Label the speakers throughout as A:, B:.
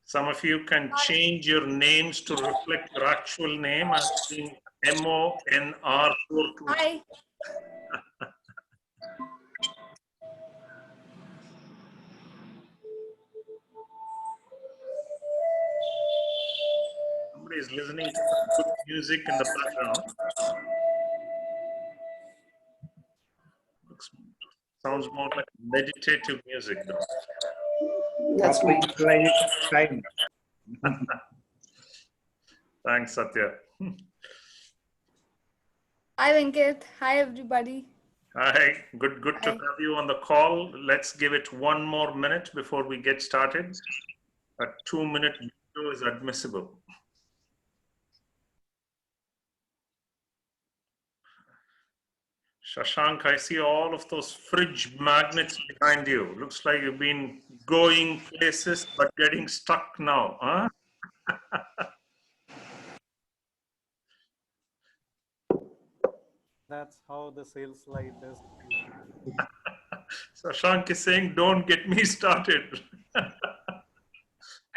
A: Some of you can change your names to reflect your actual name. I'm seeing MONR42.
B: Hi.
A: Somebody is listening to good music in the background. Sounds more like meditative music, though.
C: That's my time.
A: Thanks, Satya.
B: Hi, Venkat. Hi, everybody.
A: Hi, good to have you on the call. Let's give it one more minute before we get started. A 2-minute video is admissible. Shashank, I see all of those fridge magnets behind you. Looks like you've been going places but getting stuck now, huh?
D: That's how the sales light is.
A: Shashank is saying, don't get me started.
E: Hi,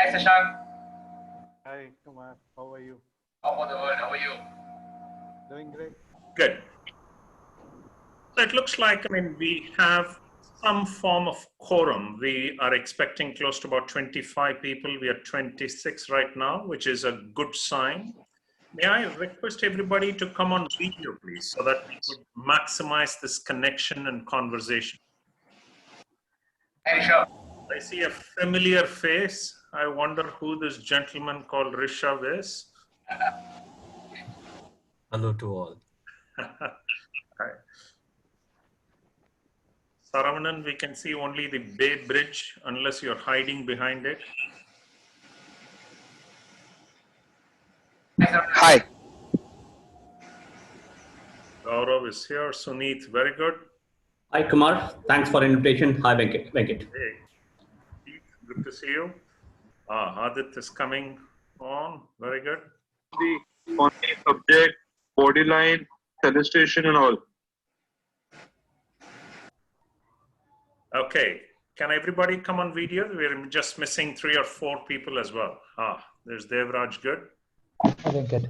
E: Shashank.
D: Hi, Kumar. How are you?
E: How are the world? How are you?
D: Doing great.
A: Good. So it looks like, we have some form of quorum. We are expecting close to about 25 people. We are 26 right now, which is a good sign. May I request everybody to come on video, please, so that we could maximize this connection and conversation.
E: Hey, sure.
A: I see a familiar face. I wonder who this gentleman called Rishabh is.
F: Hello to all.
A: Hi. Saravanan, we can see only the Bay Bridge unless you're hiding behind it.
E: Hi.
A: Gaurav is here. Suneet, very good.
G: Hi, Kumar. Thanks for the invitation. Hi, Venkat.
A: Hey, good to see you. Adit is coming on. Very good.
H: On the subject, body line, celestration and all.
A: Okay. Can everybody come on video? We're just missing 3 or 4 people as well. There's Devraj. Good.
I: Hi, Venkat.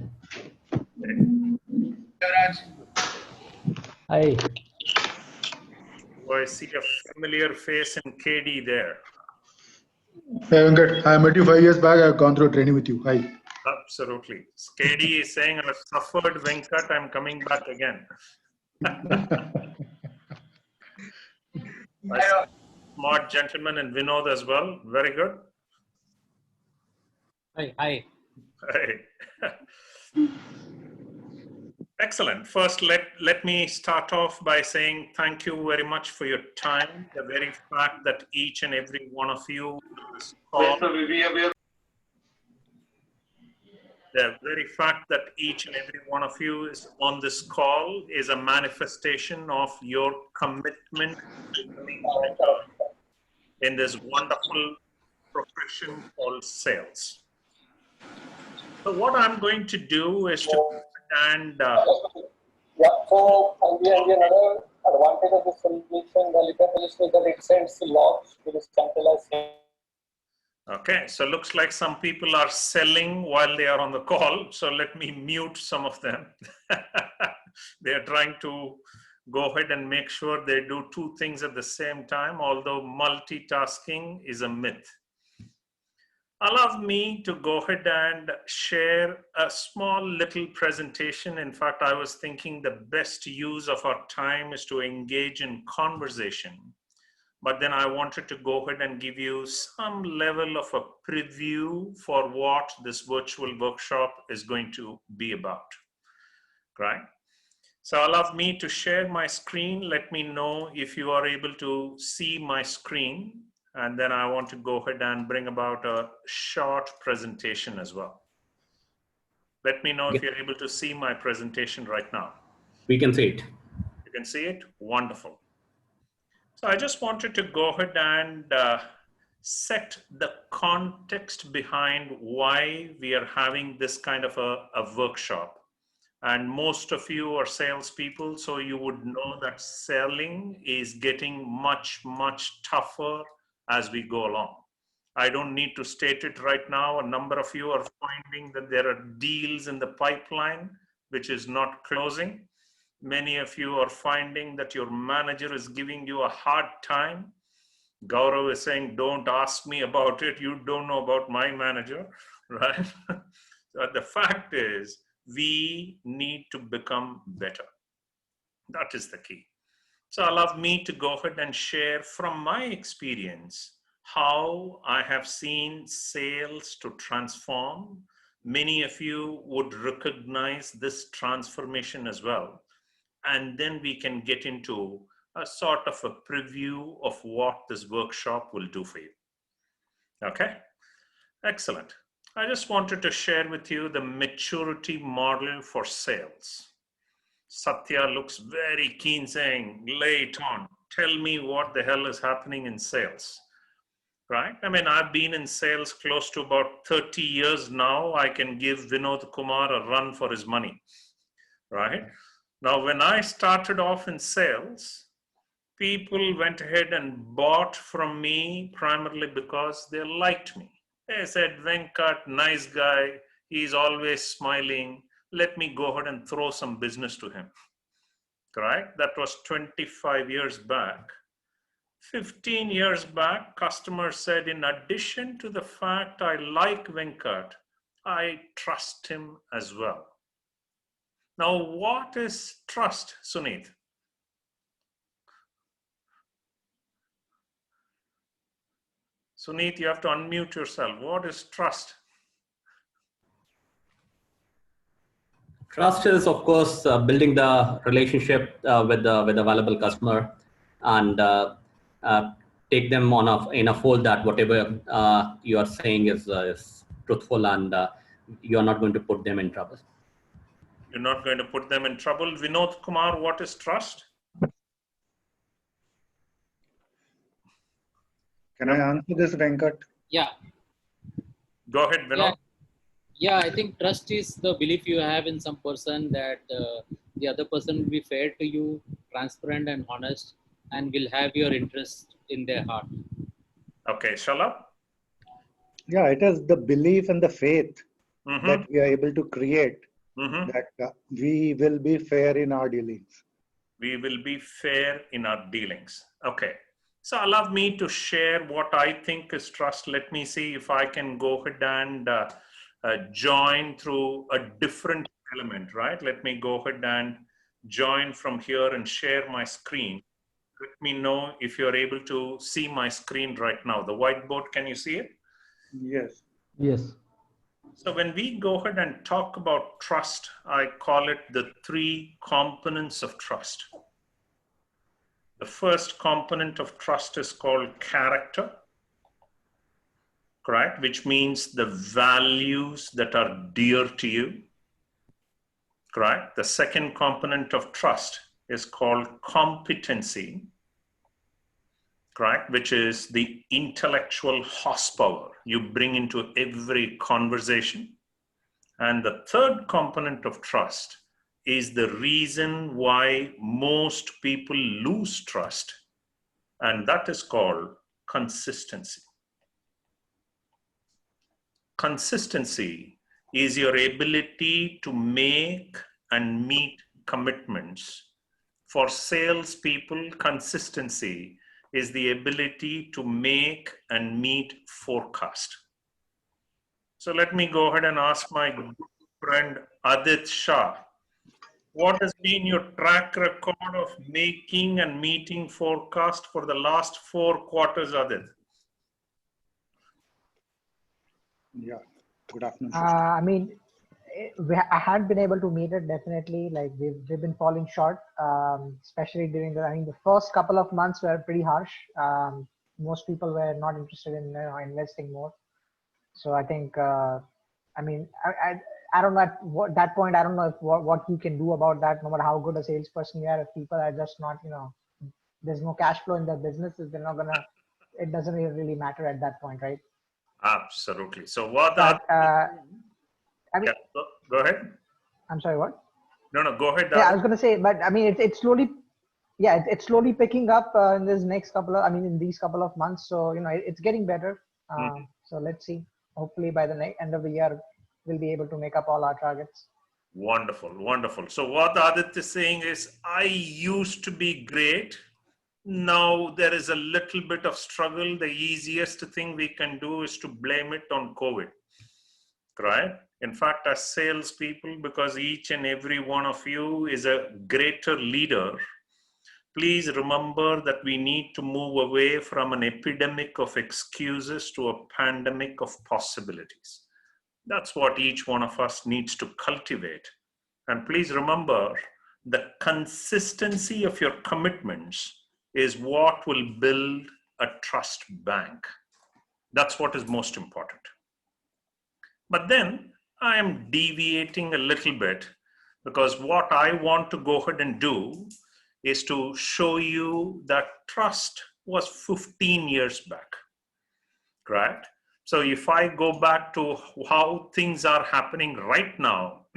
E: Devraj.
I: Hi.
A: Oh, I see a familiar face in KD there.
J: Hey, Venkat. I met you 5 years back. I've gone through training with you. Hi.
A: Absolutely. KD is saying, I've suffered, Venkat. I'm coming back again. Smart gentleman and Vinod as well. Very good.
G: Hi. Hi.
A: Hey. Excellent. First, let me start off by saying thank you very much for your time. The very fact that each and every one of you on this call, the very fact that each and every one of you is on this call is a manifestation of your commitment to becoming better in this wonderful profession called sales. So what I'm going to do is to
K: so another advantage of this solution, the liquor is that it sends logs to the centralized.
A: Okay, so looks like some people are selling while they are on the call. So let me mute some of them. They are trying to go ahead and make sure they do 2 things at the same time, although multitasking is a myth. Allow me to go ahead and share a small little presentation. In fact, I was thinking the best use of our time is to engage in conversation. But then I wanted to go ahead and give you some level of a preview for what this virtual workshop is going to be about, right? So allow me to share my screen. Let me know if you are able to see my screen. And then I want to go ahead and bring about a short presentation as well. Let me know if you're able to see my presentation right now.
G: We can see it.
A: You can see it? Wonderful. So I just wanted to go ahead and set the context behind why we are having this kind of a workshop. And most of you are salespeople, so you would know that selling is getting much, much tougher as we go along. I don't need to state it right now. A number of you are finding that there are deals in the pipeline which is not closing. Many of you are finding that your manager is giving you a hard time. Gaurav is saying, don't ask me about it. You don't know about my manager, right? So the fact is, we need to become better. That is the key. So allow me to go ahead and share from my experience how I have seen sales to transform. Many of you would recognize this transformation as well. And then we can get into a sort of a preview of what this workshop will do for you. Okay, excellent. I just wanted to share with you the maturity model for sales. Satya looks very keen saying, lay it on. Tell me what the hell is happening in sales, right? I mean, I've been in sales close to about 30 years now. I can give Vinod Kumar a run for his money, right? Now, when I started off in sales, people went ahead and bought from me primarily because they liked me. They said, Venkat, nice guy. He's always smiling. Let me go ahead and throw some business to him. Correct? That was 25 years back. 15 years back, customers said, in addition to the fact I like Venkat, I trust him as well. Now, what is trust, Suneet? Suneet, you have to unmute yourself. What is trust?
G: Trust is, of course, building the relationship with the valuable customer, and take them on in a fold that whatever you are saying is truthful, and you are not going to put them in trouble.
A: You're not going to put them in trouble. Vinod Kumar, what is trust?
C: Can I answer this, Venkat?
F: Yeah.
A: Go ahead, Vinod.
F: Yeah, I think trust is the belief you have in some person that the other person will be fair to you, transparent and honest, and will have your interest in their heart.
A: Okay, Shalab?
C: Yeah, it is the belief and the faith that we are able to create that we will be fair in our dealings.
A: We will be fair in our dealings. Okay. So allow me to share what I think is trust. Let me see if I can go ahead and join through a different element, right? Let me go ahead and join from here and share my screen. Let me know if you're able to see my screen right now. The whiteboard, can you see it?
C: Yes.
I: Yes.
A: So when we go ahead and talk about trust, I call it the 3 components of trust. The first component of trust is called character, correct? Which means the values that are dear to you, correct? The second component of trust is called competency, correct? Which is the intellectual horsepower you bring into every conversation. And the third component of trust is the reason why most people lose trust, and that is called consistency. Consistency is your ability to make and meet commitments. For salespeople, consistency is the ability to make and meet forecast. So let me go ahead and ask my good friend Adit Shah. What has been your track record of making and meeting forecast for the last 4 quarters, Adit?
C: Yeah. Good afternoon.
L: I mean, I had been able to meet it definitely. Like we've been falling short, especially during the first couple of months were pretty harsh. Most people were not interested in investing more. So I think, I don't know at that point. I don't know if what you can do about that. No matter how good a salesperson you are, if people are just not, there's no cash flow in their businesses, they're not gonna. It doesn't really matter at that point, right?
A: Absolutely. So what?
L: But,
A: yeah, go ahead.
L: I'm sorry. What?
A: No, go ahead.
L: Yeah, I was gonna say, but I mean, it's slowly. Yeah, it's slowly picking up in this next couple of. In these couple of months. So it's getting better. So let's see. Hopefully by the end of the year, we'll be able to make up all our targets.
A: Wonderful, wonderful. So what Aditya is saying is, I used to be great. Now there is a little bit of struggle. The easiest thing we can do is to blame it on COVID, right? In fact, as salespeople, because each and every one of you is a greater leader, please remember that we need to move away from an epidemic of excuses to a pandemic of possibilities. That's what each one of us needs to cultivate. And please remember, the consistency of your commitments is what will build a trust bank. That's what is most important. But then I am deviating a little bit, because what I want to go ahead and do is to show you that trust was 15 years back, right? So if I go back to how things are happening right now,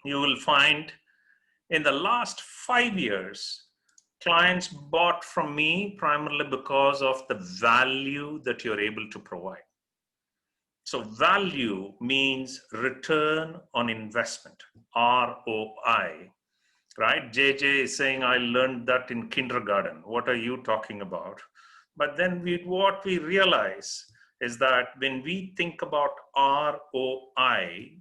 A: you will find in the last 5 years, clients bought from me primarily because of the value that you're able to provide. So value means return on investment, ROI, right? JJ is saying, I learned that in kindergarten. What are you talking about? But then what we realize is that when we think about ROI,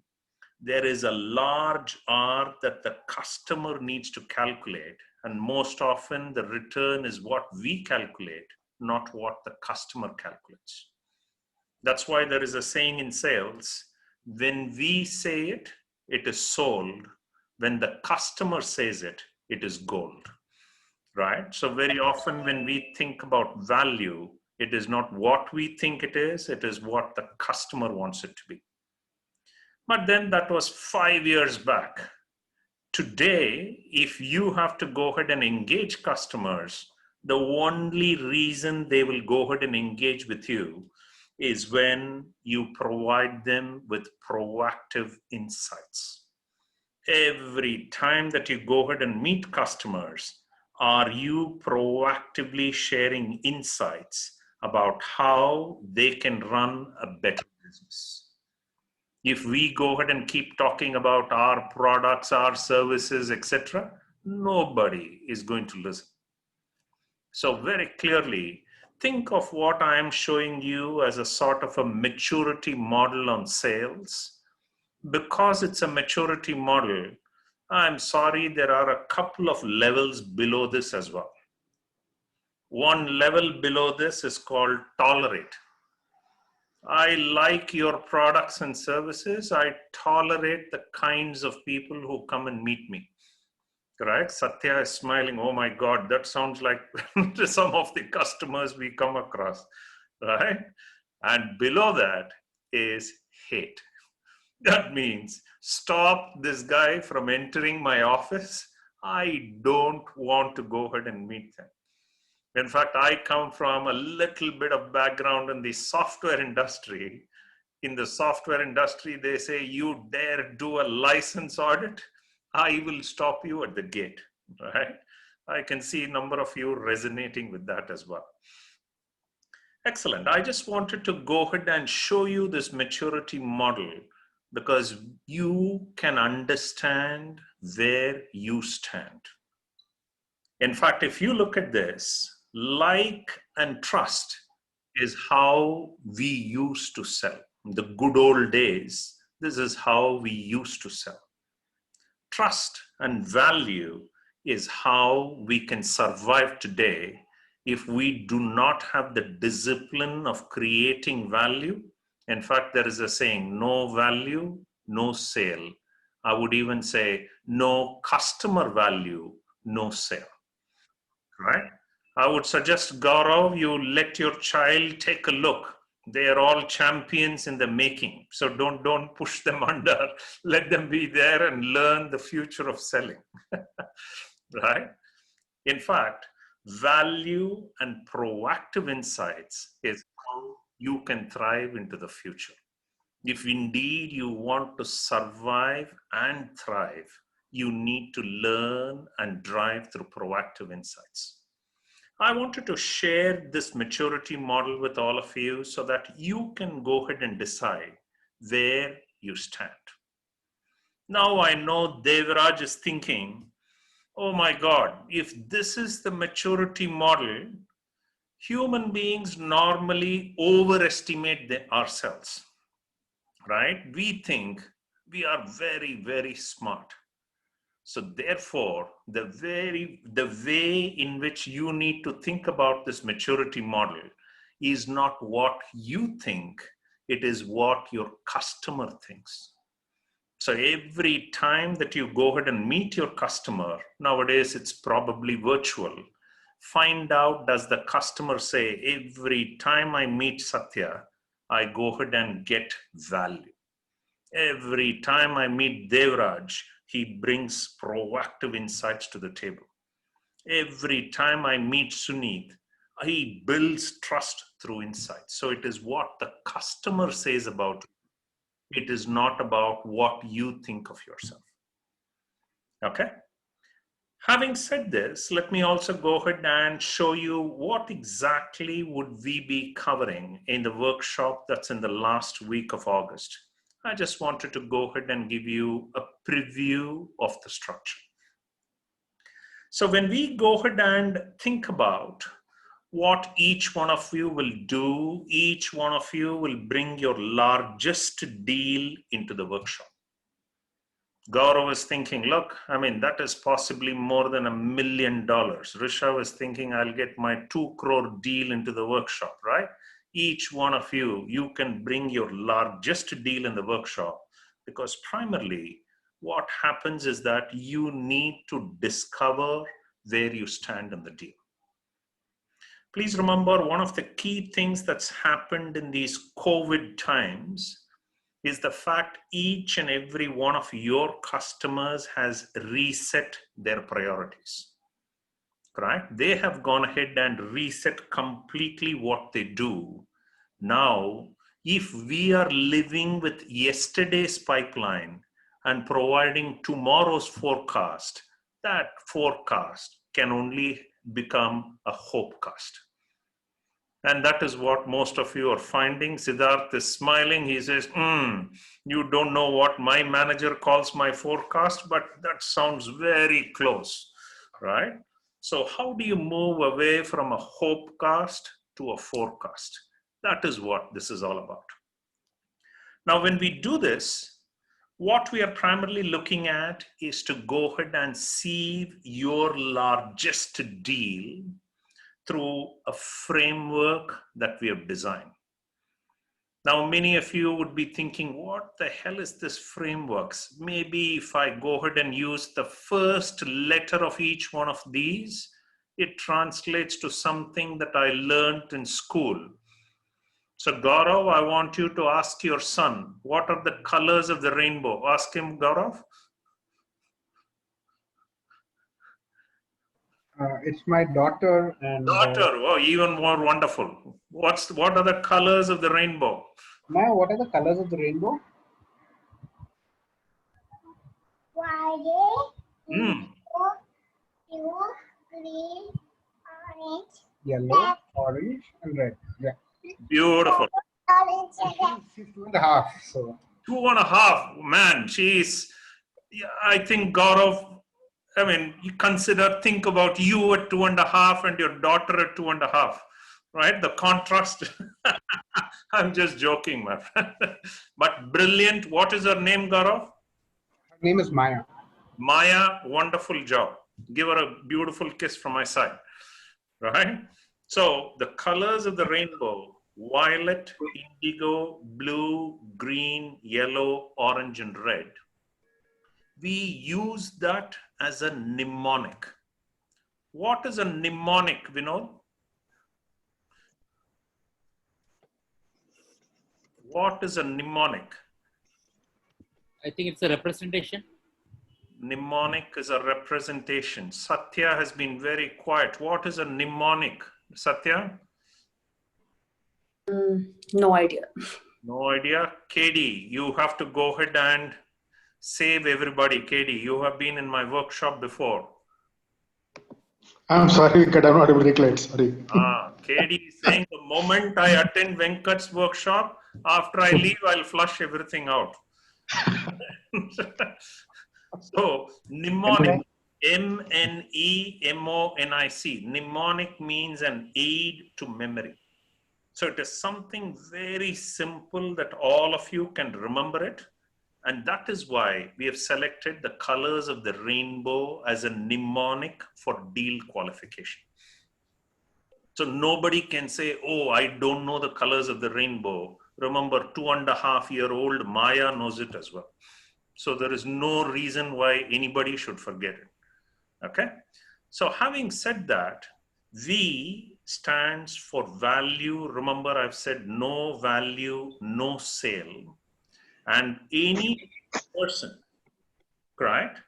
A: there is a large R that the customer needs to calculate. And most often the return is what we calculate, not what the customer calculates. That's why there is a saying in sales, when we say it, it is sold. When the customer says it, it is gold, right? So very often when we think about value, it is not what we think it is what the customer wants it to be. But then that was 5 years back. Today, if you have to go ahead and engage customers, the only reason they will go ahead and engage with you is when you provide them with proactive insights. Every time that you go ahead and meet customers, are you proactively sharing insights about how they can run a better business? If we go ahead and keep talking about our products, our services, etc., nobody is going to listen. So very clearly, think of what I am showing you as a sort of a maturity model on sales. Because it's a maturity model, I'm sorry, there are a couple of levels below this as well. One level below this is called tolerate. I like your products and services. I tolerate the kinds of people who come and meet me. Right? Satya is smiling. Oh my God, that sounds like some of the customers we come across. Right? And below that is hate. That means stop this guy from entering my office. I don't want to go ahead and meet them. In fact, I come from a little bit of background in the software industry. In the software industry, they say, you dare do a license audit, I will stop you at the gate, right? I can see a number of you resonating with that as well. Excellent. I just wanted to go ahead and show you this maturity model because you can understand where you stand. In fact, if you look at this, like and trust is how we used to sell. In the good old days, this is how we used to sell. Trust and value is how we can survive today if we do not have the discipline of creating value. In fact, there is a saying, no value, no sale. I would even say no customer value, no sale. Right? I would suggest, Gaurav, you let your child take a look. They are all champions in the making. So don't push them under. Let them be there and learn the future of selling. Right? In fact, value and proactive insights is how you can thrive into the future. If indeed you want to survive and thrive, you need to learn and drive through proactive insights. I wanted to share this maturity model with all of you so that you can go ahead and decide where you stand. Now I know Devraj is thinking, oh my God, if this is the maturity model, human beings normally overestimate ourselves, right? We think we are very, very smart. So therefore, the way in which you need to think about this maturity model is not what you think, it is what your customer thinks. So every time that you go ahead and meet your customer, nowadays it's probably virtual, find out, does the customer say, every time I meet Satya, I go ahead and get value. Every time I meet Devraj, he brings proactive insights to the table. Every time I meet Suneet, he builds trust through insights. So it is what the customer says about you. It is not about what you think of yourself. Okay? Having said this, let me also go ahead and show you what exactly would we be covering in the workshop that's in the last week of August. I just wanted to go ahead and give you a preview of the structure. So when we go ahead and think about what each one of you will do, each one of you will bring your largest deal into the workshop. Gaurav was thinking, look, I mean, that is possibly more than $1 million. Risha was thinking, I'll get my 2 crore deal into the workshop, right? Each one of you, you can bring your largest deal in the workshop, because primarily what happens is that you need to discover where you stand in the deal. Please remember, one of the key things that's happened in these COVID times is the fact each and every one of your customers has reset their priorities, correct? They have gone ahead and reset completely what they do. Now, if we are living with yesterday's pipeline and providing tomorrow's forecast, that forecast can only become a hopecast. And that is what most of you are finding. Siddharth is smiling. He says, you don't know what my manager calls my forecast, but that sounds very close, right? So how do you move away from a hopecast to a forecast? That is what this is all about. Now, when we do this, what we are primarily looking at is to go ahead and see your largest deal through a framework that we have designed. Now, many of you would be thinking, what the hell is this frameworks? Maybe if I go ahead and use the first letter of each one of these, it translates to something that I learned in school. So Gaurav, I want you to ask your son, what are the colors of the rainbow? Ask him, Gaurav.
M: It's my daughter and
A: daughter. Oh, even more wonderful. What are the colors of the rainbow?
M: Maya, what are the colors of the rainbow?
N: Violet,
A: blue,
N: green, orange,
M: Yellow, orange, and red. Yeah.
A: Beautiful.
M: She's 2.5. So
A: 2.5. Man, she's. I think Gaurav. I mean, you think about you at 2.5 and your daughter at 2.5, right? The contrast. I'm just joking, my friend. But brilliant. What is her name, Gaurav?
M: Her name is Maya.
A: Maya, wonderful job. Give her a beautiful kiss from my side, right? So the colors of the rainbow: violet, indigo, blue, green, yellow, orange, and red. We use that as a mnemonic. What is a mnemonic, Vinod? What is a mnemonic?
F: I think it's a representation.
A: Mnemonic is a representation. Satya has been very quiet. What is a mnemonic, Satya?
O: No idea.
A: No idea. KD, you have to go ahead and save everybody. KD, you have been in my workshop before.
J: I'm sorry, Venkat, I'm not able to recollect. Sorry.
A: KD is saying the moment I attend Venkat's workshop, after I leave, I'll flush everything out. So, mnemonic, M-N-E-M-O-N-I-C. Mnemonic means an aid to memory. So it is something very simple that all of you can remember it. And that is why we have selected the colors of the rainbow as a mnemonic for deal qualification. So nobody can say, oh, I don't know the colors of the rainbow. Remember, 2.5-year-old Maya knows it as well. So there is no reason why anybody should forget it. Okay. So having said that, V stands for value. Remember, I've said no value, no sale. And any person, correct?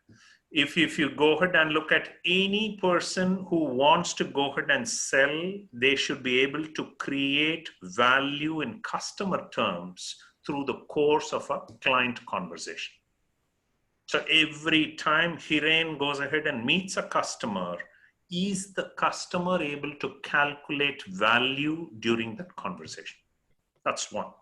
A: If you go ahead and look at any person who wants to go ahead and sell, they should be able to create value in customer terms through the course of a client conversation. So every time Hiren goes ahead and meets a customer, is the customer able to calculate value during that conversation? That's one.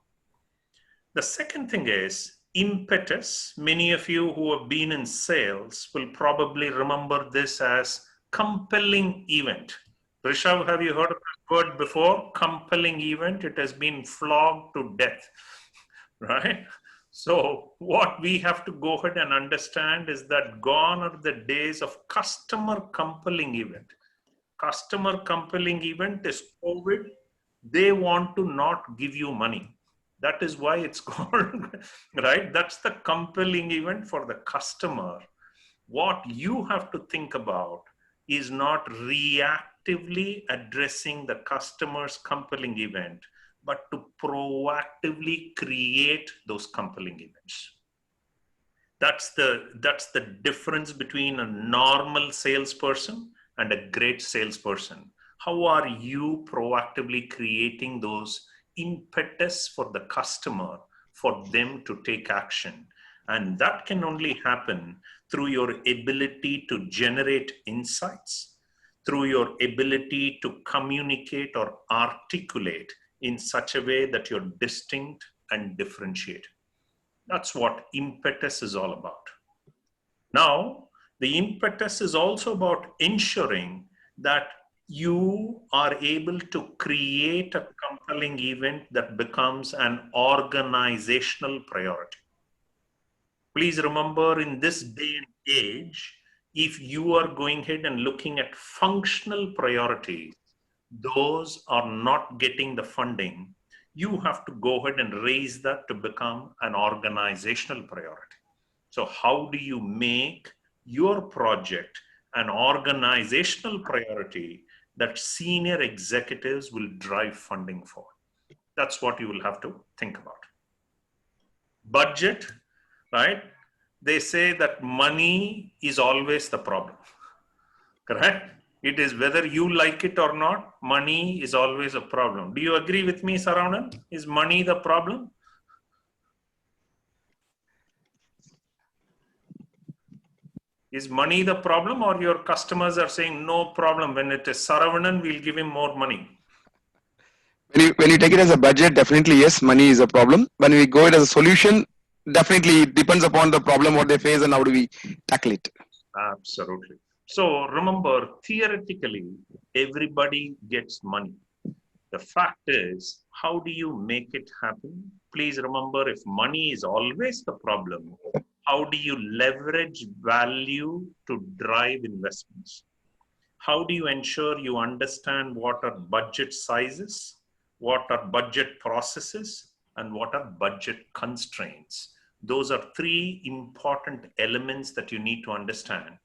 A: The second thing is impetus. Many of you who have been in sales will probably remember this as compelling event. Rishabh, have you heard of that word before? Compelling event. It has been flogged to death, right? So what we have to go ahead and understand is that gone are the days of customer compelling event. Customer compelling event is COVID. They want to not give you money. That is why it's called, right? That's the compelling event for the customer. What you have to think about is not reactively addressing the customer's compelling event, but to proactively create those compelling events. That's the difference between a normal salesperson and a great salesperson. How are you proactively creating those impetus for the customer for them to take action? And that can only happen through your ability to generate insights, through your ability to communicate or articulate in such a way that you're distinct and differentiated. That's what impetus is all about. Now, the impetus is also about ensuring that you are able to create a compelling event that becomes an organizational priority. Please remember, in this day and age, if you are going ahead and looking at functional priorities, those are not getting the funding. You have to go ahead and raise that to become an organizational priority. So how do you make your project an organizational priority that senior executives will drive funding for? That's what you will have to think about. Budget, right? They say that money is always the problem, correct? It is whether you like it or not, money is always a problem. Do you agree with me, Saravanan? Is money the problem? Is money the problem, or your customers are saying no problem? When it is Saravanan, we'll give him more money.
O: When you take it as a budget, definitely yes, money is a problem. When we go it as a solution, definitely it depends upon the problem what they face and how do we tackle it.
A: Absolutely. So remember, theoretically, everybody gets money. The fact is, how do you make it happen? Please remember, if money is always the problem, how do you leverage value to drive investments? How do you ensure you understand what are budget sizes, what are budget processes, and what are budget constraints? Those are three important elements that you need to understand.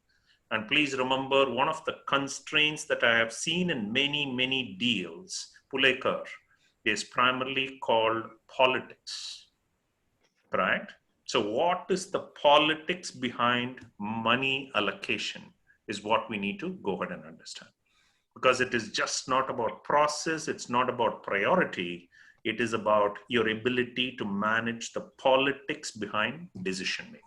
A: And please remember, one of the constraints that I have seen in many, many deals, Pulekar, is primarily called politics, right? So what is the politics behind money allocation is what we need to go ahead and understand. Because it is just not about process, it's not about priority, it is about your ability to manage the politics behind decision making.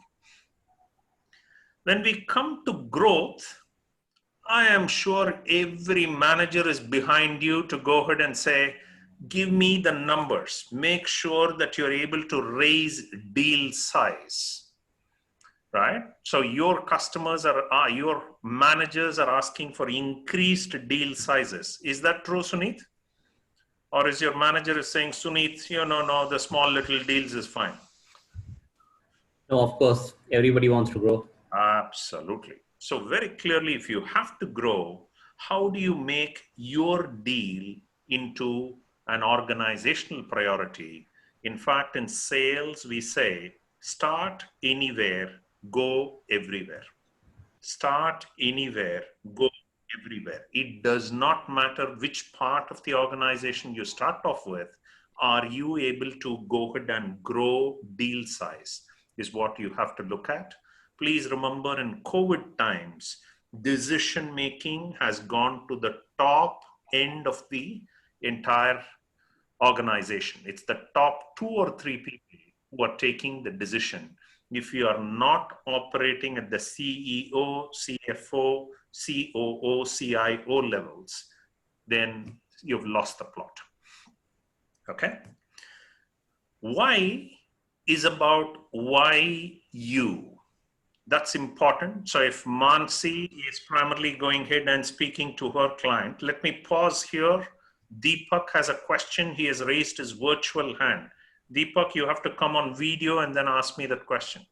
A: When we come to growth, I am sure every manager is behind you to go ahead and say, give me the numbers. Make sure that you're able to raise deal size, right? So your customers are, your managers are asking for increased deal sizes. Is that true, Sunit? Or is your manager is saying, Sunit, no, the small little deals is fine?
G: No, of course, everybody wants to grow.
A: Absolutely. So very clearly, if you have to grow, how do you make your deal into an organizational priority? In fact, in sales, we say, start anywhere, go everywhere. Start anywhere, go everywhere. It does not matter which part of the organization you start off with. Are you able to go ahead and grow deal size is what you have to look at. Please remember, in COVID times, decision making has gone to the top end of the entire organization. It's the top 2 or 3 people who are taking the decision. If you are not operating at the CEO, CFO, COO, CIO levels, then you've lost the plot. Okay? Why is about why you. That's important. So if Mansi is primarily going ahead and speaking to her client, let me pause here. Deepak has a question. He has raised his virtual hand. Deepak, you have to come on video and then ask me that question.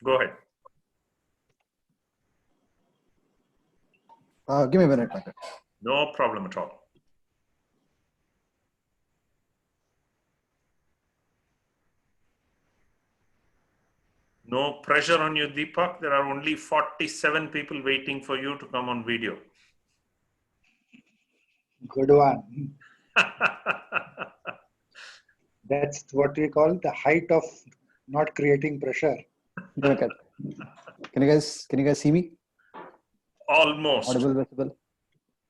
A: Go ahead.
P: Give me a minute, Venkat.
A: No problem at all. No pressure on you, Deepak. There are only 47 people waiting for you to come on video.
C: Good one. That's what we call the height of not creating pressure.
P: Venkat. Can you guys see me?
A: Almost.
P: Audible, visible?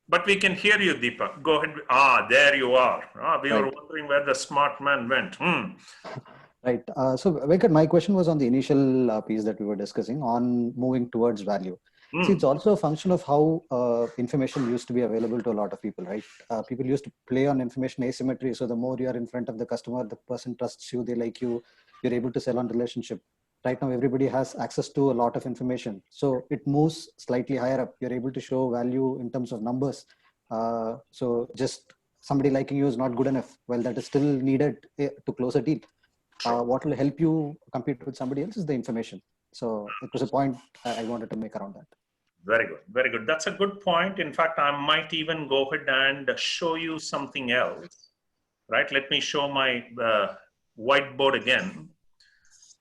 A: But we can hear you, Deepak. Go ahead. There you are. We were wondering where the smart man went.
P: Right. So, Venkat, my question was on the initial piece that we were discussing on moving towards value. See, it's also a function of how information used to be available to a lot of people, right? People used to play on information asymmetry. So the more you are in front of the customer, the person trusts you, they like you, you're able to sell on relationship. Right now, everybody has access to a lot of information. So it moves slightly higher up. You're able to show value in terms of numbers. So just somebody liking you is not good enough. Well, that is still needed to close a deal. What will help you compete with somebody else is the information. So it was a point I wanted to make around that.
A: Very good. Very good. That's a good point. In fact, I might even go ahead and show you something else, right? Let me show my whiteboard again.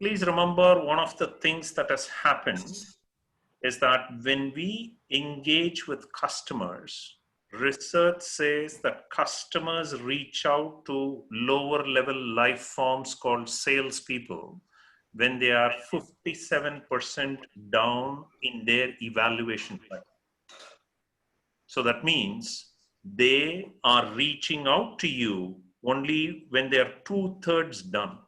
A: Please remember, one of the things that has happened is that when we engage with customers, research says that customers reach out to lower level life forms called salespeople when they are 57% down in their evaluation cycle. So that means they are reaching out to you only when they are 2/3 done.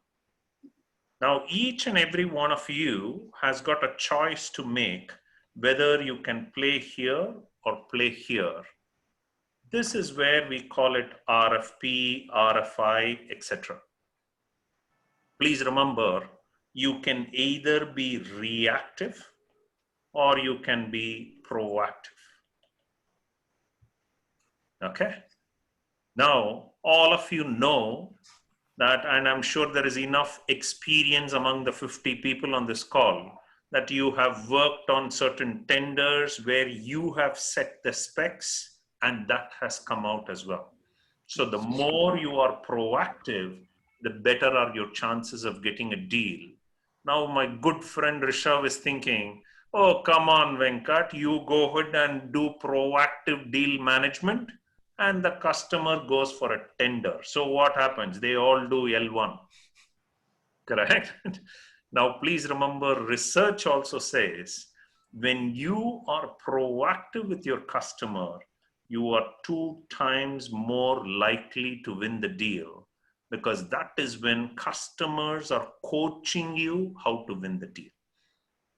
A: Now, each and every one of you has got a choice to make whether you can play here or play here. This is where we call it RFP, RFI, etc. Please remember, you can either be reactive or you can be proactive. Okay? Now, all of you know that, and I'm sure there is enough experience among the 50 people on this call, that you have worked on certain tenders where you have set the specs and that has come out as well. So the more you are proactive, the better are your chances of getting a deal. Now, my good friend Rishabh is thinking, oh, come on, Venkat, you go ahead and do proactive deal management and the customer goes for a tender. So what happens? They all do L1, correct? Now, please remember, research also says when you are proactive with your customer, you are 2 times more likely to win the deal, because that is when customers are coaching you how to win the deal.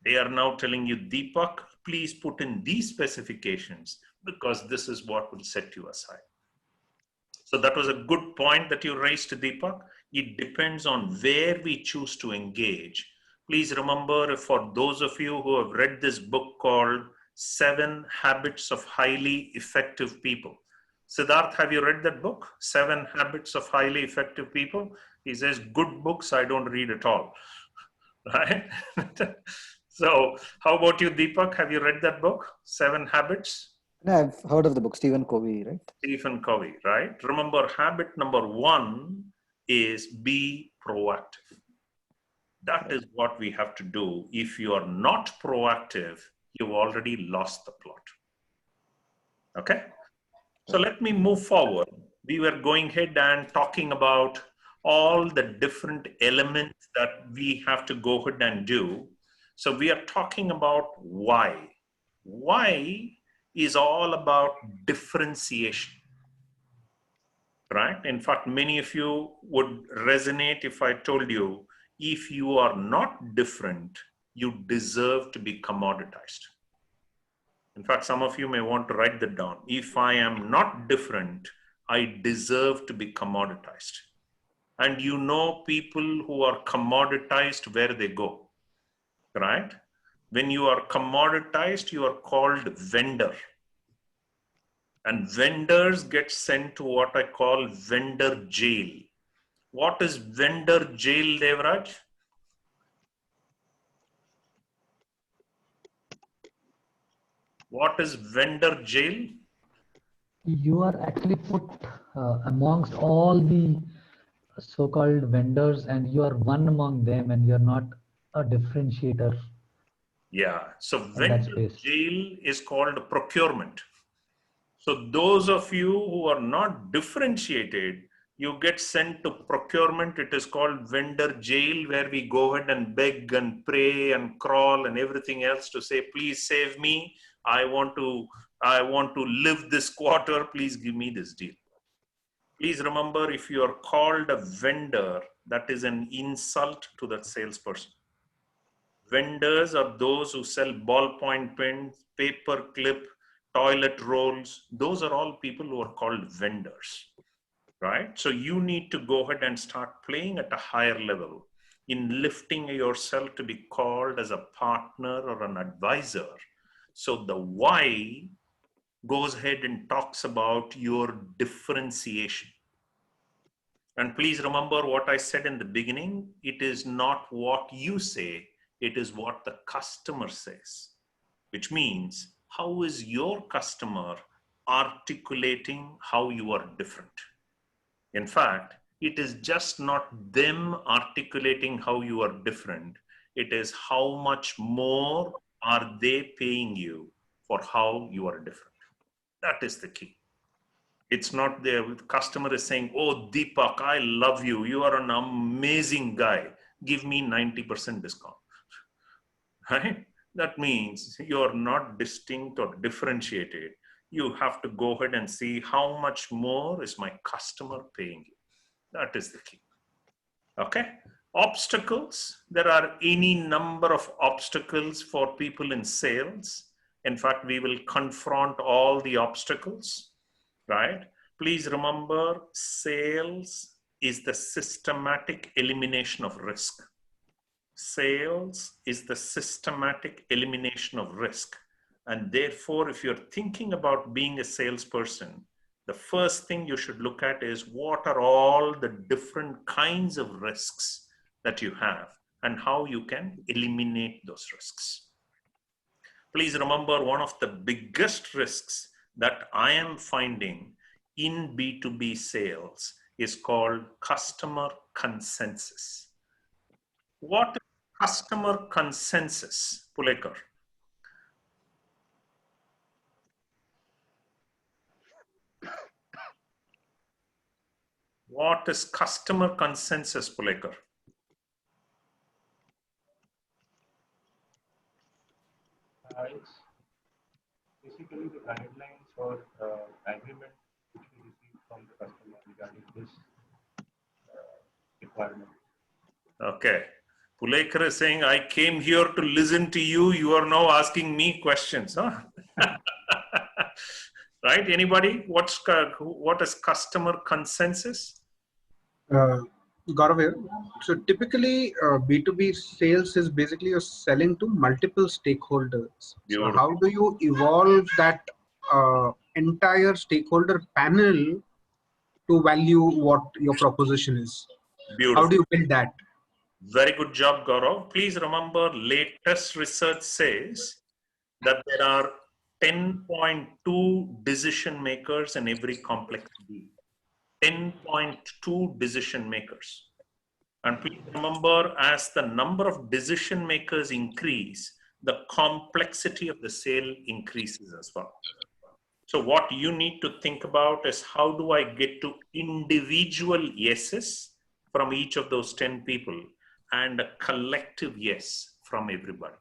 A: They are now telling you, Deepak, please put in these specifications because this is what will set you aside. So that was a good point that you raised, Deepak. It depends on where we choose to engage. Please remember, for those of you who have read this book called 7 Habits of Highly Effective People. Siddharth, have you read that book? 7 Habits of Highly Effective People? He says, good books I don't read at all. Right? So how about you, Deepak? Have you read that book, 7 Habits?
P: No, I've heard of the book, Stephen Covey, right?
A: Stephen Covey, right? Remember, habit number 1 is be proactive. That is what we have to do. If you are not proactive, you've already lost the plot. Okay? So let me move forward. We were going ahead and talking about all the different elements that we have to go ahead and do. So we are talking about why. Why is all about differentiation, right? In fact, many of you would resonate if I told you, if you are not different, you deserve to be commoditized. In fact, some of you may want to write that down. If I am not different, I deserve to be commoditized. And you know people who are commoditized where they go, right? When you are commoditized, you are called vendor. And vendors get sent to what I call vendor jail. What is vendor jail, Devraj? What is vendor jail?
I: You are actually put amongst all the so-called vendors, and you are one among them, and you're not a differentiator.
A: Yeah, so vendor jail is called procurement. So those of you who are not differentiated, you get sent to procurement. It is called vendor jail, where we go ahead and beg and pray and crawl and everything else to say, please save me. I want to live this quarter. Please give me this deal. Please remember, if you are called a vendor, that is an insult to that salesperson. Vendors are those who sell ballpoint pens, paper clip, toilet rolls. Those are all people who are called vendors, right? So you need to go ahead and start playing at a higher level in lifting yourself to be called as a partner or an advisor. So the why goes ahead and talks about your differentiation. And please remember what I said in the beginning. It is not what you say, it is what the customer says, which means how is your customer articulating how you are different? In fact, it is just not them articulating how you are different. It is how much more are they paying you for how you are different. That is the key. It's not the customer is saying, oh, Deepak, I love you. You are an amazing guy. Give me 90% discount, right? That means you're not distinct or differentiated. You have to go ahead and see how much more is my customer paying you. That is the key. Okay. Obstacles. There are any number of obstacles for people in sales. In fact, we will confront all the obstacles, right? Please remember, sales is the systematic elimination of risk. Sales is the systematic elimination of risk. And therefore, if you're thinking about being a salesperson, the first thing you should look at is what are all the different kinds of risks that you have and how you can eliminate those risks. Please remember, one of the biggest risks that I am finding in B2B sales is called customer consensus. What is customer consensus, Pulekar? What is customer consensus, Pulekar?
Q: It's basically the guidelines or agreement which we receive from the customer regarding this requirement.
A: Okay. Pulekar is saying, I came here to listen to you. You are now asking me questions. Huh? Right? Anybody? What is customer consensus?
M: Gaurav here. So typically, B2B sales is basically you're selling to multiple stakeholders. So how do you evolve that entire stakeholder panel to value what your proposition is?
A: Beautiful.
M: How do you build that?
A: Very good job, Gaurav. Please remember, latest research says that there are 10.2 decision makers in every complex deal. 10.2 decision makers. And please remember, as the number of decision makers increase, the complexity of the sale increases as well. So what you need to think about is, how do I get to individual yeses from each of those 10 people and a collective yes from everybody,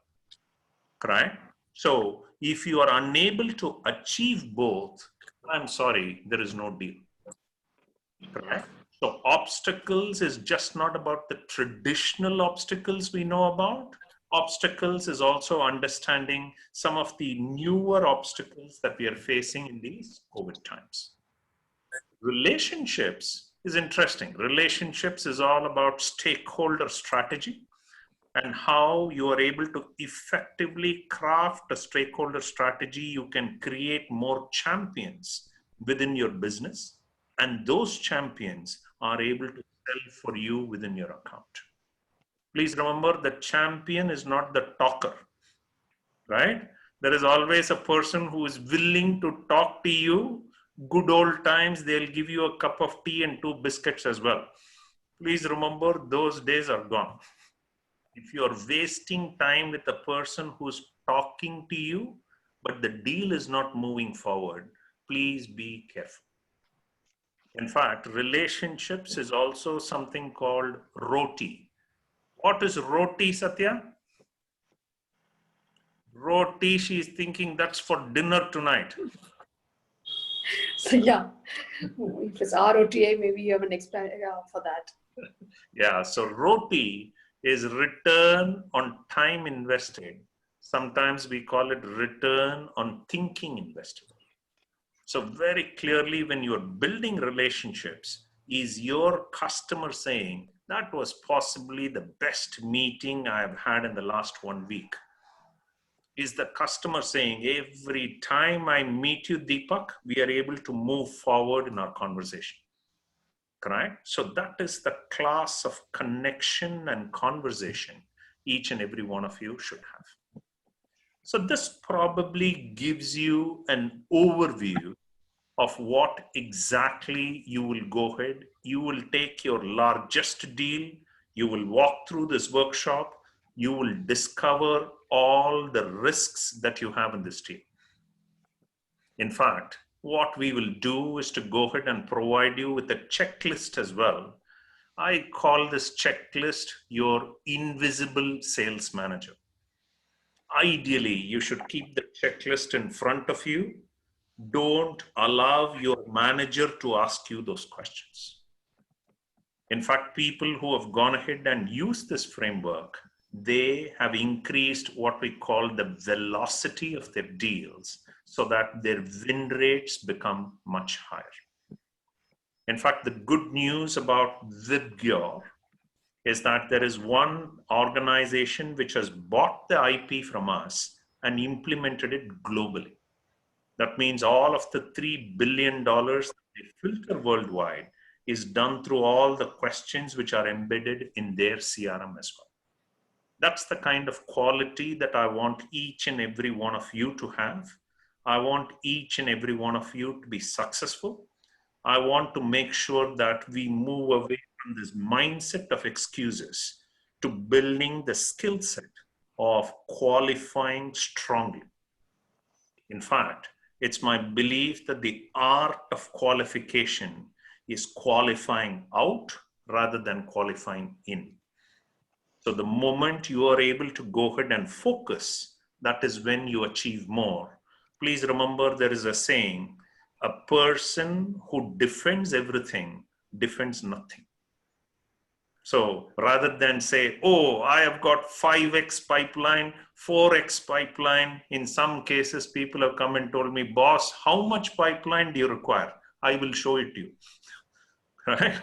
A: correct? So if you are unable to achieve both, I'm sorry, there is no deal, correct? So obstacles is just not about the traditional obstacles we know about. Obstacles is also understanding some of the newer obstacles that we are facing in these COVID times. Relationships is interesting. Relationships is all about stakeholder strategy and how you are able to effectively craft a stakeholder strategy. You can create more champions within your business, and those champions are able to sell for you within your account. Please remember, the champion is not the talker, right? There is always a person who is willing to talk to you. Good old times, they'll give you a cup of tea and 2 biscuits as well. Please remember, those days are gone. If you're wasting time with a person who's talking to you, but the deal is not moving forward, please be careful. In fact, relationships is also something called roti. What is roti, Satya? Roti, she's thinking that's for dinner tonight.
R: So yeah, if it's ROTA, maybe you have an explanation for that.
A: Yeah, so roti is return on time invested. Sometimes we call it return on thinking invested. So very clearly, when you're building relationships, is your customer saying, that was possibly the best meeting I've had in the last 1 week? Is the customer saying, every time I meet you, Deepak, we are able to move forward in our conversation? Correct? So that is the class of connection and conversation each and every one of you should have. So this probably gives you an overview of what exactly you will go ahead. You will take your largest deal, you will walk through this workshop, you will discover all the risks that you have in this deal. In fact, what we will do is to go ahead and provide you with a checklist as well. I call this checklist your invisible sales manager. Ideally, you should keep the checklist in front of you. Don't allow your manager to ask you those questions. In fact, people who have gone ahead and used this framework, they have increased what we call the velocity of their deals so that their win rates become much higher. In fact, the good news about Vibgyor is that there is one organization which has bought the IP from us and implemented it globally. That means all of the $3 billion that they filter worldwide is done through all the questions which are embedded in their CRM as well. That's the kind of quality that I want each and every one of you to have. I want each and every one of you to be successful. I want to make sure that we move away from this mindset of excuses to building the skill set of qualifying strongly. In fact, it's my belief that the art of qualification is qualifying out rather than qualifying in. So the moment you are able to go ahead and focus, that is when you achieve more. Please remember, there is a saying, a person who defends everything defends nothing. So rather than say, oh, I have got 5x pipeline, 4x pipeline, in some cases, people have come and told me, boss, how much pipeline do you require? I will show it to you. Right?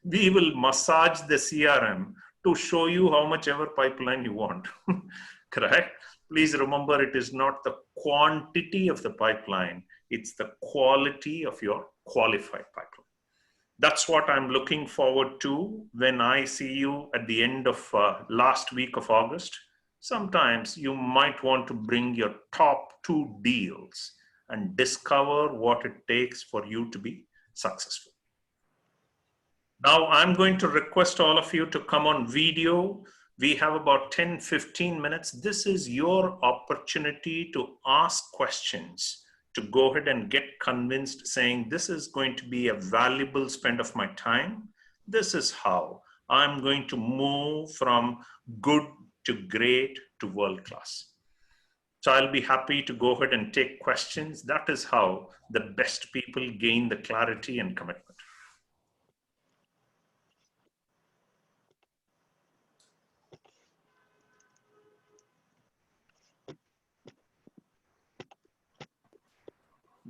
A: We will massage the CRM to show you how much ever pipeline you want. Correct? Please remember, it is not the quantity of the pipeline, it's the quality of your qualified pipeline. That's what I'm looking forward to when I see you at the end of last week of August. Sometimes you might want to bring your top 2 deals and discover what it takes for you to be successful. Now I'm going to request all of you to come on video. We have about 10-15 minutes. This is your opportunity to ask questions, to go ahead and get convinced, saying this is going to be a valuable spend of my time. This is how I'm going to move from good to great to world class. So I'll be happy to go ahead and take questions. That is how the best people gain the clarity and commitment.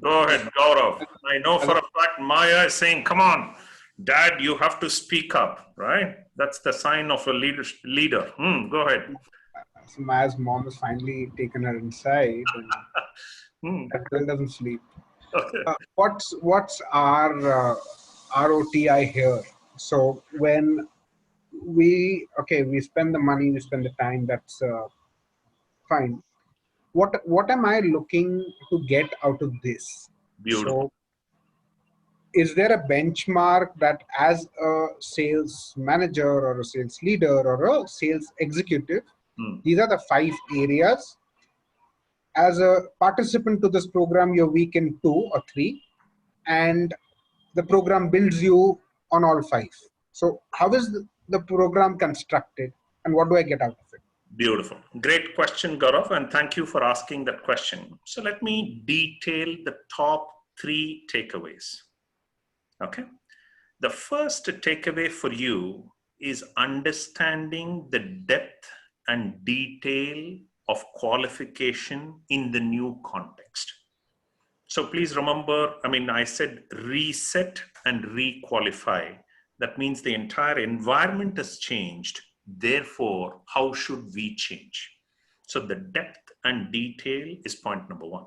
A: Go ahead, Gaurav. I know for a fact Maya is saying, come on, Dad, you have to speak up, right? That's the sign of a leader. Go ahead.
M: So Maya's mom has finally taken her inside and that girl doesn't sleep.
A: Okay.
M: What's our ROTI here? So when we spend the money, we spend the time, that's fine. What am I looking to get out of this?
A: Beautiful.
M: So is there a benchmark that as a sales manager or a sales leader or a sales executive, these are the 5 areas? As a participant to this program, you're weak in 2 or 3, and the program builds you on all 5. So how is the program constructed, and what do I get out of it?
A: Beautiful. Great question, Gaurav, and thank you for asking that question. So let me detail the top 3 takeaways. Okay. The first takeaway for you is understanding the depth and detail of qualification in the new context. So please remember, I said reset and requalify. That means the entire environment has changed. Therefore, how should we change? So the depth and detail is point number 1.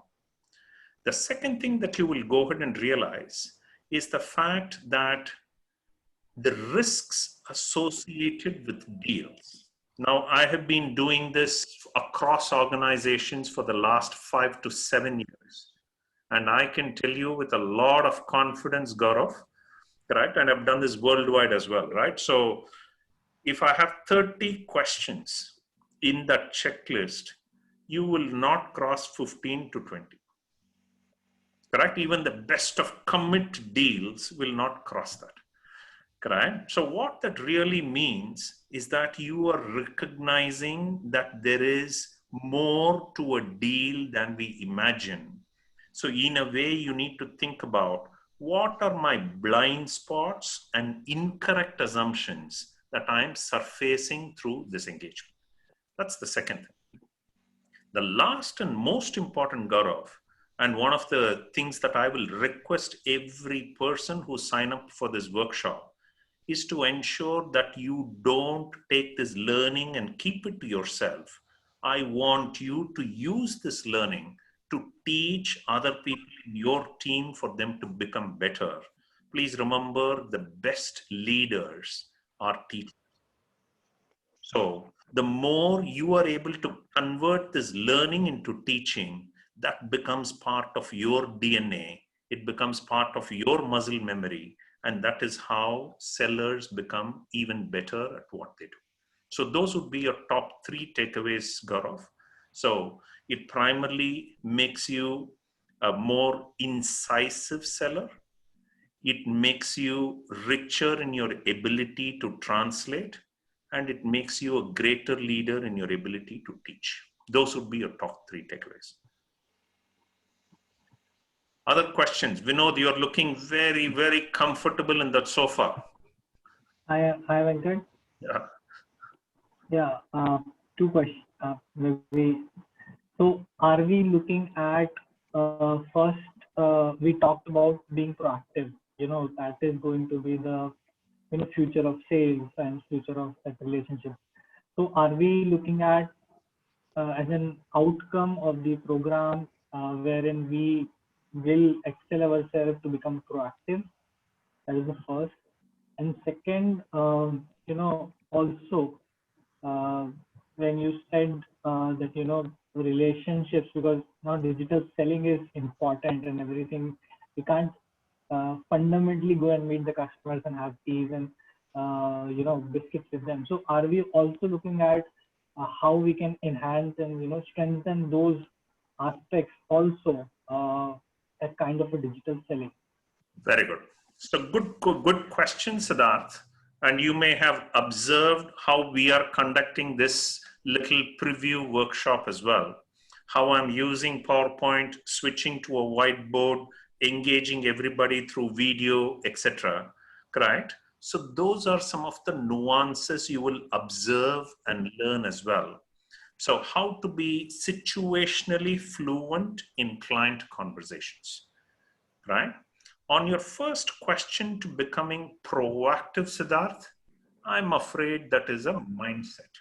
A: The second thing that you will go ahead and realize is the fact that the risks associated with deals. Now, I have been doing this across organizations for the last 5 to 7 years. And I can tell you with a lot of confidence, Gaurav, right? And I've done this worldwide as well, right? So if I have 30 questions in that checklist, you will not cross 15 to 20. Correct? Even the best of commit deals will not cross that. Correct? So what that really means is that you are recognizing that there is more to a deal than we imagine. So in a way, you need to think about what are my blind spots and incorrect assumptions that I'm surfacing through this engagement. That's the second thing. The last and most important, Gaurav, and one of the things that I will request every person who sign up for this workshop is to ensure that you don't take this learning and keep it to yourself. I want you to use this learning to teach other people in your team for them to become better. Please remember, the best leaders are teachers. So the more you are able to convert this learning into teaching, that becomes part of your DNA. It becomes part of your muscle memory. And that is how sellers become even better at what they do. So those would be your top 3 takeaways, Gaurav. So it primarily makes you a more incisive seller. It makes you richer in your ability to translate, and it makes you a greater leader in your ability to teach. Those would be your top 3 takeaways. Other questions? Vinod, you're looking very, very comfortable in that sofa.
S: Hi, Venkat.
A: Yeah.
S: Yeah, two questions. So are we looking at first? We talked about being proactive. That is going to be the future of sales and future of that relationship. So are we looking at as an outcome of the program wherein we will excel ourselves to become proactive? That is the first. And second, also uh, when you said that relationships, because now digital selling is important and everything, we can't fundamentally go and meet the customers and have teas and biscuits with them. So are we also looking at how we can enhance and strengthen those aspects also as kind of a digital selling?
A: Very good. So good question, Siddharth. And you may have observed how we are conducting this little preview workshop as well. How I'm using PowerPoint, switching to a whiteboard, engaging everybody through video, etc. Correct? So those are some of the nuances you will observe and learn as well. So how to be situationally fluent in client conversations, right? On your first question to becoming proactive, Siddharth, I'm afraid that is a mindset.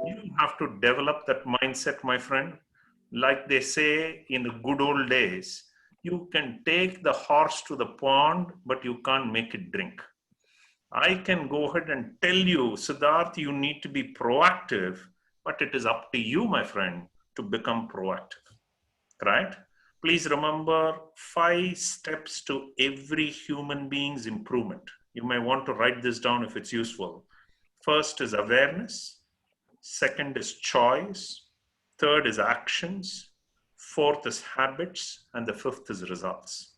A: You have to develop that mindset, my friend. Like they say in the good old days, you can take the horse to the pond, but you can't make it drink. I can go ahead and tell you, Siddharth, you need to be proactive, but it is up to you, my friend, to become proactive, right? Please remember 5 steps to every human being's improvement. You may want to write this down if it's useful. First is awareness. Second is choice. Third is actions. Fourth is habits. And the fifth is results.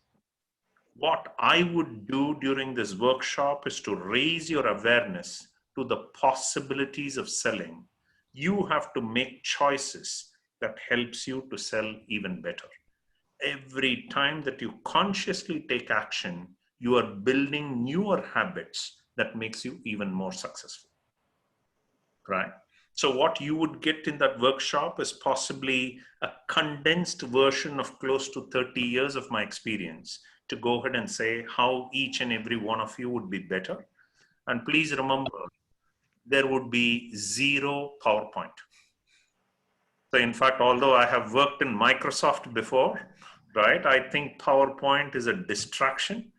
A: What I would do during this workshop is to raise your awareness to the possibilities of selling. You have to make choices that helps you to sell even better. Every time that you consciously take action, you are building newer habits that makes you even more successful, right? So what you would get in that workshop is possibly a condensed version of close to 30 years of my experience to go ahead and say how each and every one of you would be better. And please remember, there would be 0 PowerPoint. So in fact, although I have worked in Microsoft before, right, I think PowerPoint is a distraction.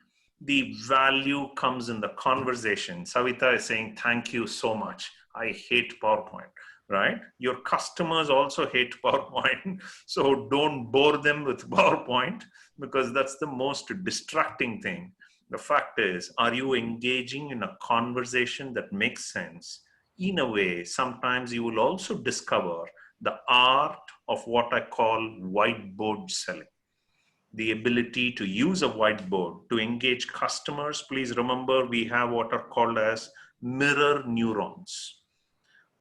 A: The value comes in the conversation. Savita is saying, thank you so much. I hate PowerPoint, right? Your customers also hate PowerPoint. So don't bore them with PowerPoint because that's the most distracting thing. The fact is, are you engaging in a conversation that makes sense? In a way, sometimes you will also discover the art of what I call whiteboard selling. The ability to use a whiteboard to engage customers. Please remember, we have what are called as mirror neurons,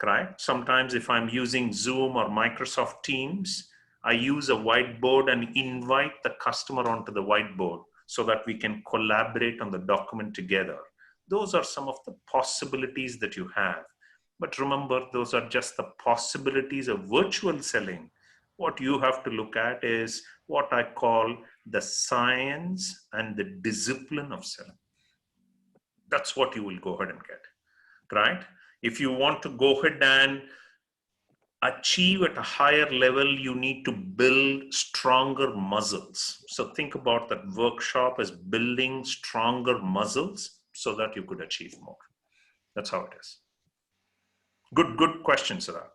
A: right? Sometimes if I'm using Zoom or Microsoft Teams, I use a whiteboard and invite the customer onto the whiteboard so that we can collaborate on the document together. Those are some of the possibilities that you have. But remember, those are just the possibilities of virtual selling. What you have to look at is what I call the science and the discipline of selling. That's what you will go ahead and get, right? If you want to go ahead and achieve at a higher level, you need to build stronger muscles. So think about that workshop as building stronger muscles so that you could achieve more. That's how it is. Good question, Siddharth.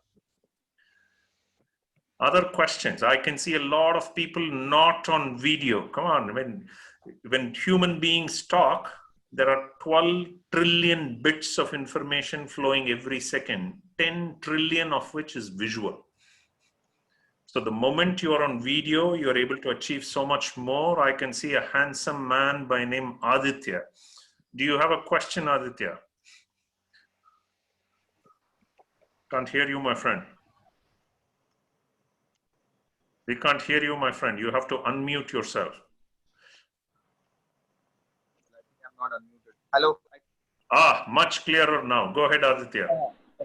A: Other questions? I can see a lot of people not on video. Come on, when human beings talk, there are 12 trillion bits of information flowing every second, 10 trillion of which is visual. So the moment you are on video, you're able to achieve so much more. I can see a handsome man by name Aditya. Do you have a question, Aditya? Can't hear you, my friend. We can't hear you, my friend. You have to unmute yourself.
T: I'm not unmuted. Hello.
A: Much clearer now. Go ahead, Aditya.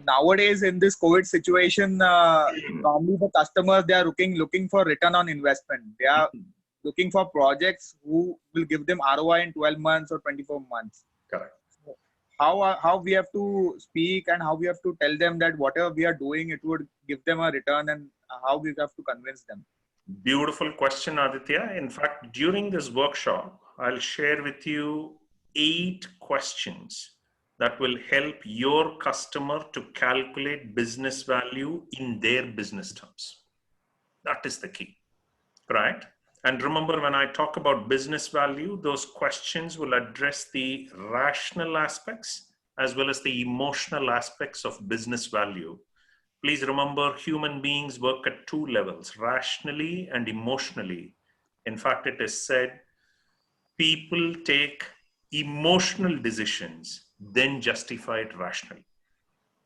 T: Nowadays, in this COVID situation, normally the customers, they are looking for return on investment. They are looking for projects who will give them ROI in 12 months or 24 months.
A: Correct.
T: How we have to speak and how we have to tell them that whatever we are doing, it would give them a return, and how we have to convince them.
A: Beautiful question, Aditya. In fact, during this workshop, I'll share with you 8 questions that will help your customer to calculate business value in their business terms. That is the key, right? And remember, when I talk about business value, those questions will address the rational aspects as well as the emotional aspects of business value. Please remember, human beings work at 2 levels, rationally and emotionally. In fact, it is said, people take emotional decisions, then justify it rationally.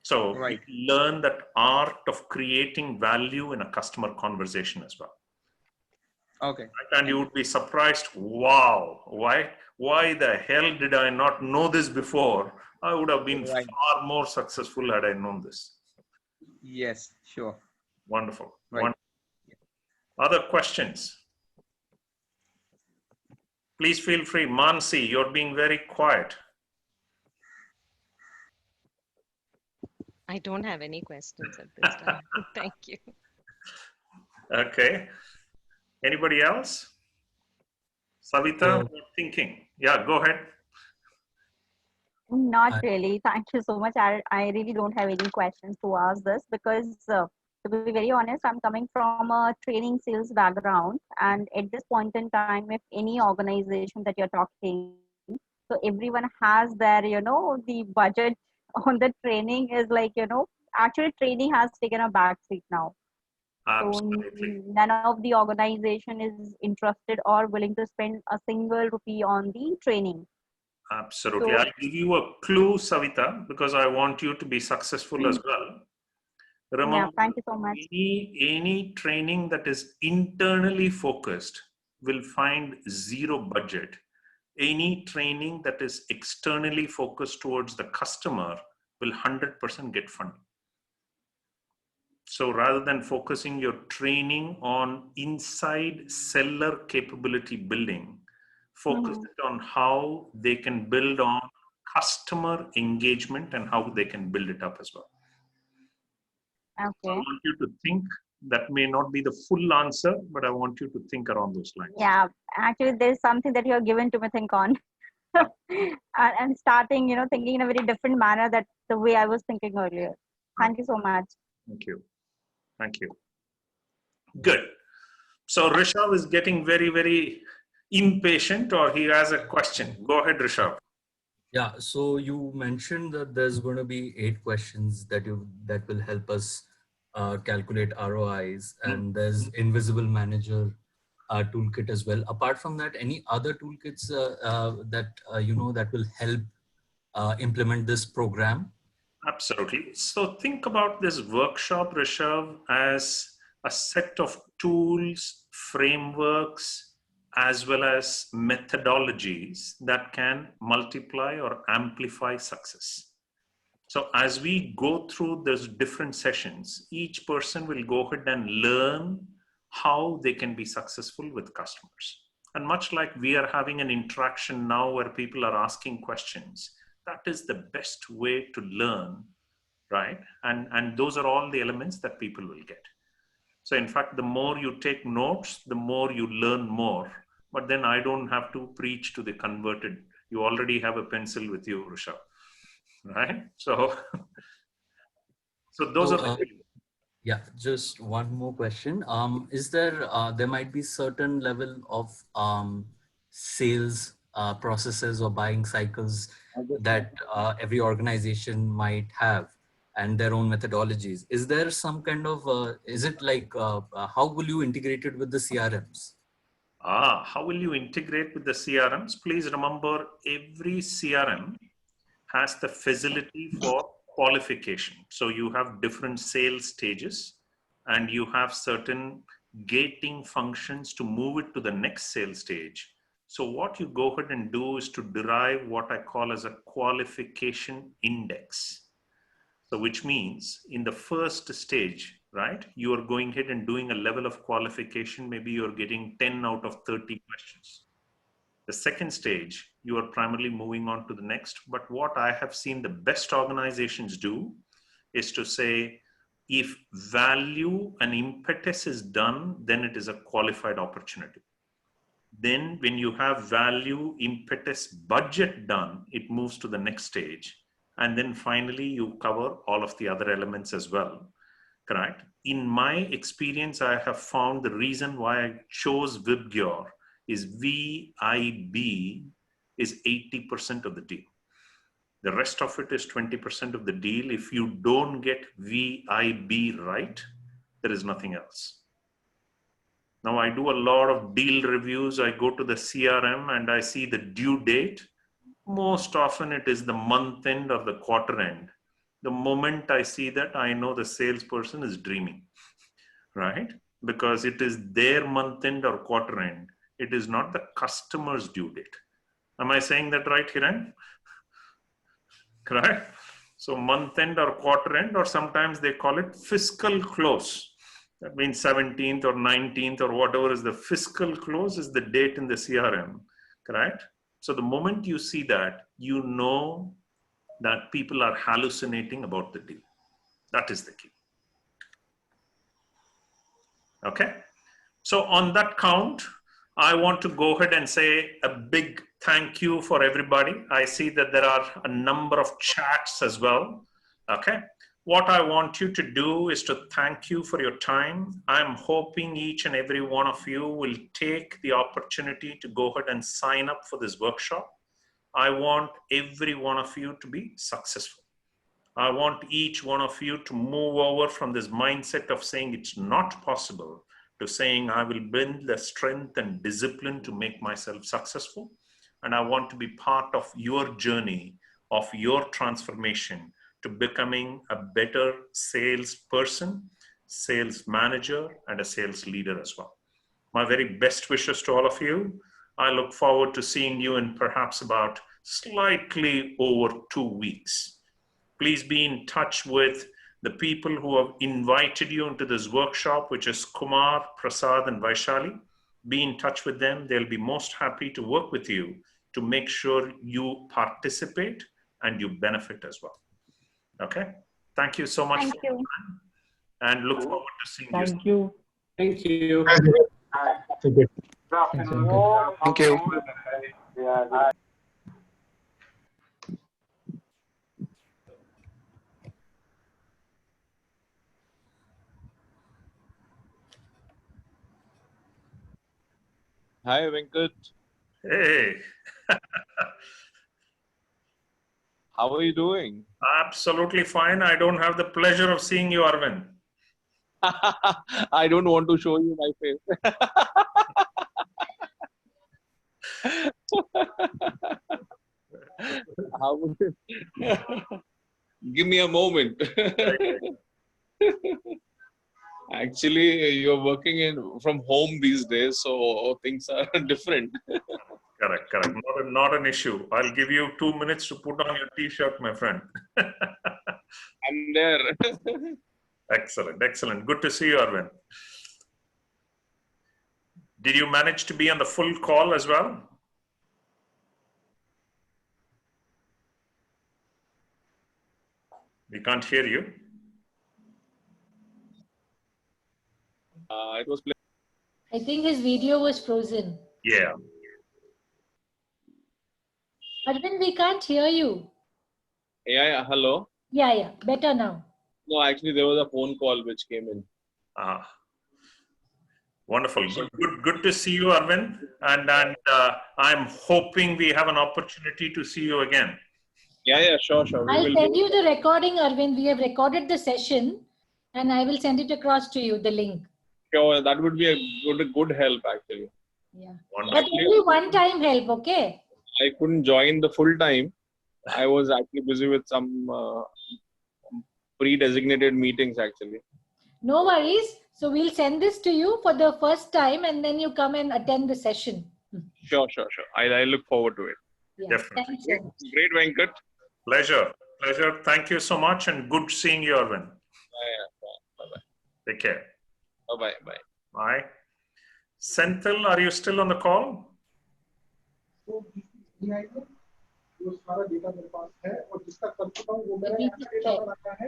A: So
T: Right.
A: you learn that art of creating value in a customer conversation as well.
T: Okay.
A: And you would be surprised, wow, why the hell did I not know this before? I would have been far more successful had I known this.
T: Yes, sure.
A: Wonderful.
T: Right.
A: Wonderful. Other questions? Please feel free. Mansi, you're being very quiet.
U: I don't have any questions at this time. Thank you.
A: Okay. Anybody else? Savita, you're thinking. Yeah, go ahead.
V: Not really. Thank you so much. I really don't have any questions to ask this because, to be very honest, I'm coming from a training sales background. And at this point in time, if any organization that you're talking, so everyone has their, the budget on the training is like, actually training has taken a back seat now.
A: Absolutely.
V: So none of the organization is interested or willing to spend a single rupee on the training.
A: Absolutely.
V: So,
A: I'll give you a clue, Savita, because I want you to be successful as well. Remember,
V: yeah, thank you so much.
A: any training that is internally focused will find zero budget. Any training that is externally focused towards the customer will 100% get funding. So rather than focusing your training on inside seller capability building, focus it on how they can build on customer engagement and how they can build it up as well.
V: Okay.
A: So I want you to think. That may not be the full answer, but I want you to think around those lines.
V: Yeah, actually, there's something that you have given to me think on. and starting, thinking in a very different manner that the way I was thinking earlier. Thank you so much.
A: Thank you. Thank you. Good. So Rishabh is getting very, very impatient, or he has a question. Go ahead, Rishabh.
W: Yeah, so you mentioned that there's going to be 8 questions that will help us calculate ROIs, and there's Invisible Manager toolkit as well. Apart from that, any other toolkits that will help implement this program?
A: Absolutely. So think about this workshop, Rishabh, as a set of tools, frameworks, as well as methodologies that can multiply or amplify success. So as we go through those different sessions, each person will go ahead and learn how they can be successful with customers. And much like we are having an interaction now where people are asking questions, that is the best way to learn, right? And those are all the elements that people will get. So in fact, the more you take notes, the more you learn more. But then I don't have to preach to the converted. You already have a pencil with you, Rishabh. Right? So those are the
W: yeah, just one more question. Is there might be certain level of sales processes or buying cycles that every organization might have and their own methodologies. Is there some kind of, is it like, how will you integrate it with the CRMs?
A: How will you integrate with the CRMs? Please remember, every CRM has the facility for qualification. So you have different sales stages and you have certain gating functions to move it to the next sales stage. So what you go ahead and do is to derive what I call as a qualification index. So which means in the first stage, right, you are going ahead and doing a level of qualification. Maybe you're getting 10 out of 30 questions. The second stage, you are primarily moving on to the next. But what I have seen the best organizations do is to say, if value and impetus is done, then it is a qualified opportunity. Then when you have value, impetus, budget done, it moves to the next stage. And then finally, you cover all of the other elements as well, correct? In my experience, I have found the reason why I chose VibGyor is VIB is 80% of the deal. The rest of it is 20% of the deal. If you don't get VIB right, there is nothing else. Now I do a lot of deal reviews. I go to the CRM and I see the due date. Most often it is the month end or the quarter end. The moment I see that, I know the salesperson is dreaming, right? Because it is their month end or quarter end. It is not the customer's due date. Am I saying that right, Hiren? Correct? So month end or quarter end, or sometimes they call it fiscal close. That means 17th or 19th or whatever is the fiscal close is the date in the CRM, correct? So the moment you see that, you know that people are hallucinating about the deal. That is the key. Okay. So on that count, I want to go ahead and say a big thank you for everybody. I see that there are a number of chats as well. Okay. What I want you to do is to thank you for your time. I'm hoping each and every one of you will take the opportunity to go ahead and sign up for this workshop. I want every one of you to be successful. I want each one of you to move over from this mindset of saying it's not possible to saying I will build the strength and discipline to make myself successful. And I want to be part of your journey, of your transformation to becoming a better salesperson, sales manager, and a sales leader as well. My very best wishes to all of you. I look forward to seeing you in perhaps about slightly over 2 weeks. Please be in touch with the people who have invited you into this workshop, which is Kumar, Prasad, and Vaishali. Be in touch with them. They'll be most happy to work with you to make sure you participate and you benefit as well. Okay. Thank you so much.
V: Thank you.
A: And look forward to seeing you.
S: Thank you.
G: Thank you.
O: Thank you.
B: Hi, Venkat.
A: Hey.
B: How are you doing?
A: Absolutely fine. I don't have the pleasure of seeing you, Arvind.
B: I don't want to show you my face. How would you... Give me a moment. Actually, you're working from home these days, so things are different.
A: Correct, correct. Not an issue. I'll give you 2 minutes to put on your t-shirt, my friend.
B: I'm there.
A: Excellent, excellent. Good to see you, Arvind. Did you manage to be on the full call as well? We can't hear you.
B: It was.
D: I think his video was frozen.
A: Yeah.
D: Arvind, we can't hear you.
B: Yeah, hello.
D: Yeah, better now.
B: No, actually, there was a phone call which came in.
A: Ah, wonderful. Good to see you, Arvind. And I'm hoping we have an opportunity to see you again.
B: Yeah, sure.
D: I'll send you the recording, Arvind. We have recorded the session, and I will send it across to you, the link.
B: Sure, that would be a good help, actually.
D: Yeah.
B: Wonderful.
D: But only one-time help, okay?
B: I couldn't join the full time. I was actually busy with some pre-designated meetings, actually.
D: No worries. So we'll send this to you for the first time, and then you come and attend the session.
B: Sure. I look forward to it.
D: Yeah.
A: Definitely.
D: Thank you.
B: Great, Venkat.
A: Pleasure. Thank you so much, and good seeing you, Arvind.
B: Bye-bye.
A: Take care.
B: Bye.
A: Bye. Senthil, are you still on the call?
J: वो सारा data मेरे पास है और जिसका कर चुका हूँ वो मेरा
D: Let me
J: ऐसा डेटा
D: check.
J: बनाना है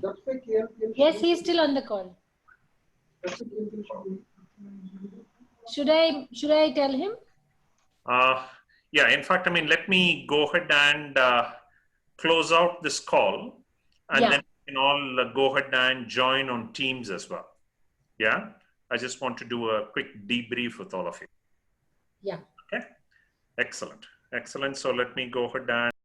J: जब से KLPL
D: Yes, he is still on the call. Should I tell him?
A: Yeah, in fact, I mean, let me go ahead and close out this call, and
D: Yeah.
A: then we can all go ahead and join on Teams as well. Yeah, I just want to do a quick debrief with all of you.
D: Yeah.
A: Okay, excellent. So let me go ahead and